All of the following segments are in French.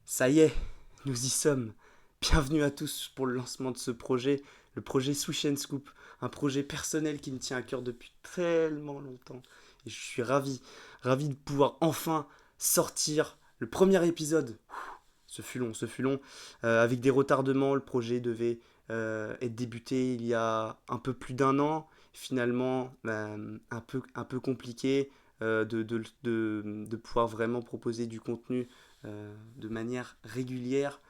Ça y est, nous y sommes. Bienvenue à tous pour le lancement de ce projet, le projet Swish and Scoop, un projet personnel qui me tient à cœur depuis tellement longtemps. Et je suis ravi de pouvoir enfin sortir le premier épisode. Ce fut long. Avec des retardements, le projet devait être débuté il y a un peu plus d'un an. Finalement, un peu compliqué de pouvoir vraiment proposer du contenu de manière régulière.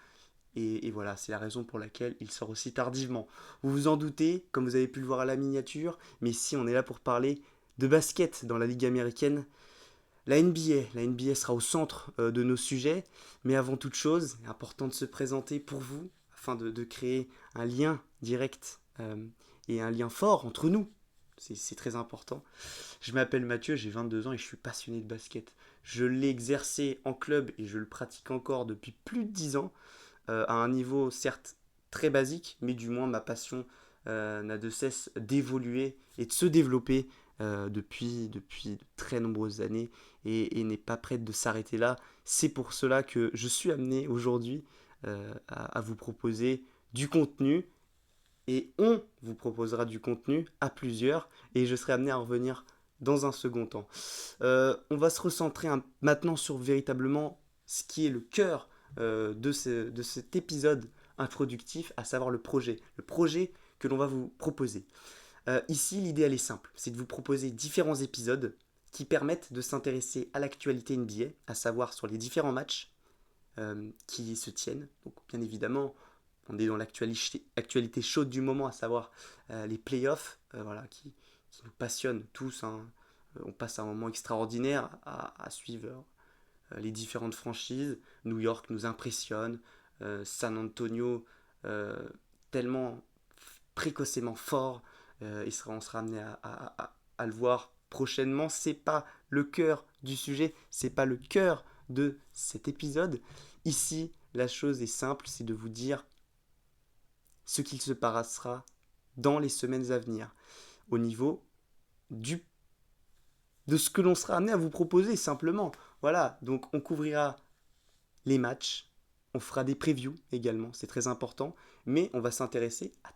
Et voilà, c'est la raison pour laquelle il sort aussi tardivement. Vous vous en doutez, comme vous avez pu le voir à la miniature, mais ici on est là pour parler de basket dans la Ligue américaine. La NBA sera au centre de nos sujets, mais avant toute chose, il est important de se présenter pour vous, afin de créer un lien direct et un lien fort entre nous. C'est très important. Je m'appelle Mathieu, j'ai 22 ans et je suis passionné de basket. Je l'ai exercé en club et je le pratique encore depuis plus de 10 ans, à un niveau certes très basique, mais du moins ma passion n'a de cesse d'évoluer et de se développer depuis de très nombreuses années et n'est pas prête de s'arrêter là. C'est pour cela que je suis amené aujourd'hui à vous proposer du contenu et on vous proposera du contenu à plusieurs et je serai amené à revenir dans un second temps. On va se recentrer maintenant sur véritablement ce qui est le cœur de cet épisode introductif, à savoir le projet que l'on va vous proposer. Ici, l'idée elle est simple, c'est de vous proposer différents épisodes qui permettent de s'intéresser à l'actualité NBA, à savoir sur les différents matchs qui se tiennent. Donc, bien évidemment, on est dans l'actualité chaude du moment, à savoir les playoffs, voilà, qui nous passionnent tous, hein. On passe un moment extraordinaire à suivre les différentes franchises. New York nous impressionne, San Antonio tellement précocement fort, et on sera amené à le voir prochainement. C'est pas le cœur du sujet, c'est pas le cœur de cet épisode. Ici, la chose est simple, c'est de vous dire ce qu'il se passera dans les semaines à venir, au niveau du, de ce que l'on sera amené à vous proposer simplement. Voilà, donc on couvrira les matchs, on fera des previews également, c'est très important, mais on va s'intéresser à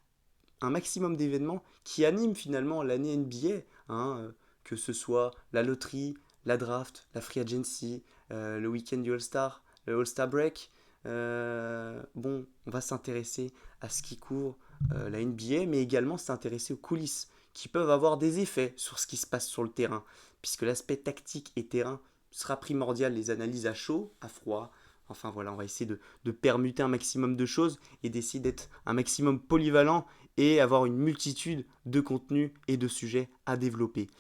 un maximum d'événements qui animent finalement l'année NBA, hein, que ce soit la loterie, la draft, la free agency, le week-end du All-Star, le All-Star Break. Bon, on va s'intéresser à ce qui couvre la NBA, mais également s'intéresser aux coulisses qui peuvent avoir des effets sur ce qui se passe sur le terrain, puisque l'aspect tactique et terrain sera primordial, les analyses à chaud, à froid. Enfin voilà, on va essayer de permuter un maximum de choses et d'essayer d'être un maximum polyvalent et avoir une multitude de contenus et de sujets à développer.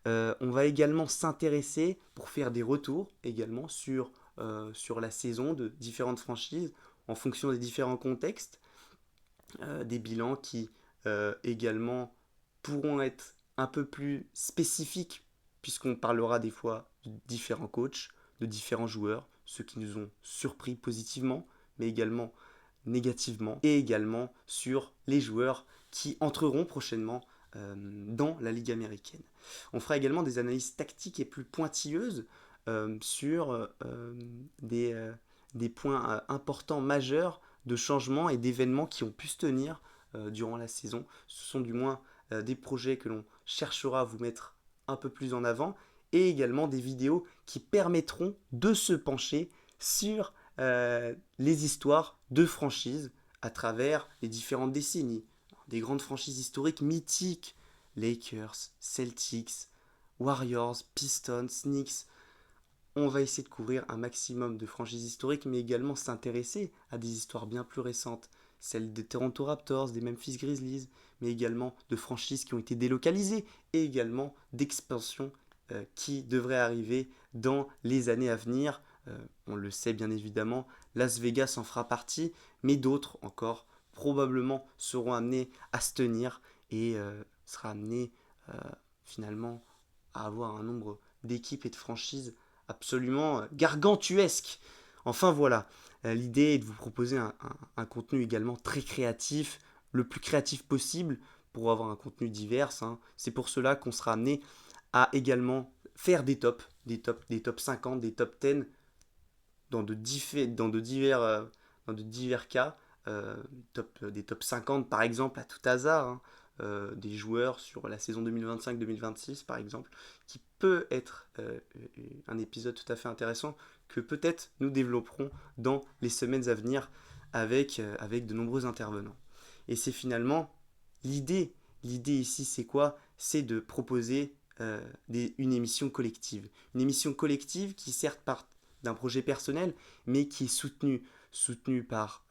On va également s'intéresser pour faire des retours également sur la saison de différentes franchises en fonction des différents contextes, des bilans qui également pourront être un peu plus spécifiques puisqu'on parlera des fois de différents coachs, de différents joueurs, ceux qui nous ont surpris positivement, mais également négativement, et également sur les joueurs qui entreront prochainement dans la Ligue américaine. On fera également des analyses tactiques et plus pointilleuses sur des, euh, des points importants, majeurs de changements et d'événements qui ont pu se tenir durant la saison. Ce sont du moins des projets que l'on cherchera à vous mettre un peu plus en avant et également des vidéos qui permettront de se pencher sur les histoires de franchises à travers les différentes décennies. Des grandes franchises historiques mythiques, Lakers, Celtics, Warriors, Pistons, Knicks. On va essayer de couvrir un maximum de franchises historiques, mais également s'intéresser à des histoires bien plus récentes, celles des Toronto Raptors, des Memphis Grizzlies, mais également de franchises qui ont été délocalisées et également d'expansions qui devraient arriver dans les années à venir. On le sait bien évidemment, Las Vegas en fera partie, mais d'autres encore probablement seront amenés à se tenir et sera amené euh, finalement à avoir un nombre d'équipes et de franchises absolument gargantuesque. Enfin voilà, l'idée est de vous proposer un contenu également très créatif, le plus créatif possible pour avoir un contenu divers, hein. C'est pour cela qu'on sera amené à également faire des top 50, des top 10 dans de divers cas, des top 50 par exemple à tout hasard, hein, des joueurs sur la saison 2025-2026 par exemple, qui peut être un épisode tout à fait intéressant que peut-être nous développerons dans les semaines à venir avec de nombreux intervenants. Et c'est finalement l'idée. L'idée ici, c'est quoi? C'est de proposer une émission collective. Une émission collective qui certes part d'un projet personnel, mais qui est soutenu par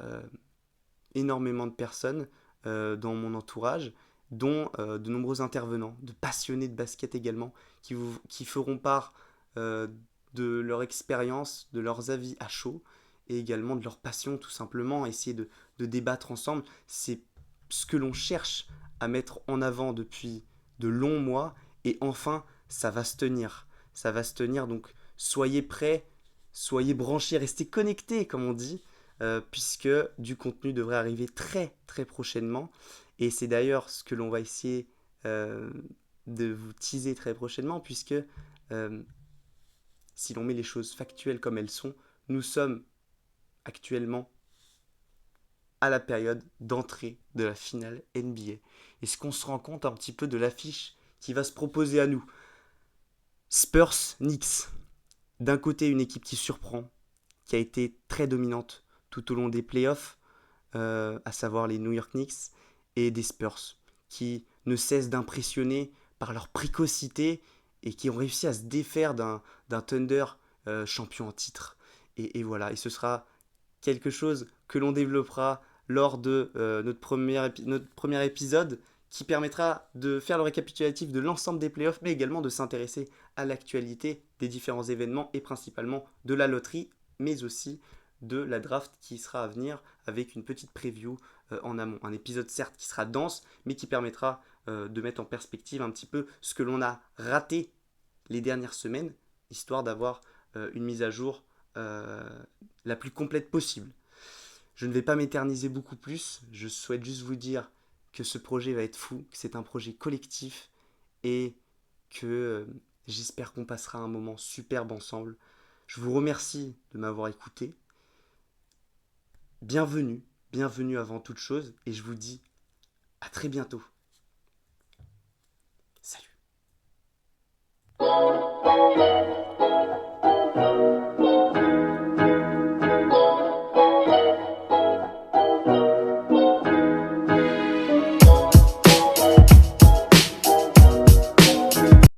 énormément de personnes dans mon entourage, dont de nombreux intervenants, de passionnés de basket également, qui feront part euh, de leur expérience, de leurs avis à chaud, et également de leur passion tout simplement, essayer de débattre ensemble. C'est ce que l'on cherche à mettre en avant depuis de longs mois, et enfin, ça va se tenir. Ça va se tenir, donc soyez prêts, soyez branchés, restez connectés, comme on dit, puisque du contenu devrait arriver très très prochainement. Et c'est d'ailleurs ce que l'on va essayer euh, de vous teaser très prochainement, puisque euh, si l'on met les choses factuelles comme elles sont, nous sommes actuellement à la période d'entrée de la finale NBA. Est-ce qu'on se rend compte un petit peu de l'affiche qui va se proposer à nous? Spurs, Knicks. D'un côté, une équipe qui surprend, qui a été très dominante tout au long des playoffs, à savoir les New York Knicks, et des Spurs, qui ne cessent d'impressionner par leur précocité et qui ont réussi à se défaire d'un Thunder champion en titre. Et voilà, et ce sera quelque chose que l'on développera lors de notre premier épisode qui permettra de faire le récapitulatif de l'ensemble des playoffs, mais également de s'intéresser à l'actualité des différents événements et principalement de la loterie, mais aussi de la draft qui sera à venir avec une petite preview en amont. Un épisode certes qui sera dense, mais qui permettra de mettre en perspective un petit peu ce que l'on a raté les dernières semaines, histoire d'avoir une mise à jour euh, la plus complète possible. Je ne vais pas m'éterniser beaucoup plus, je souhaite juste vous dire que ce projet va être fou, que c'est un projet collectif et que j'espère qu'on passera un moment superbe ensemble. Je vous remercie de m'avoir écouté. Bienvenue, bienvenue avant toute chose et je vous dis à très bientôt. Salut.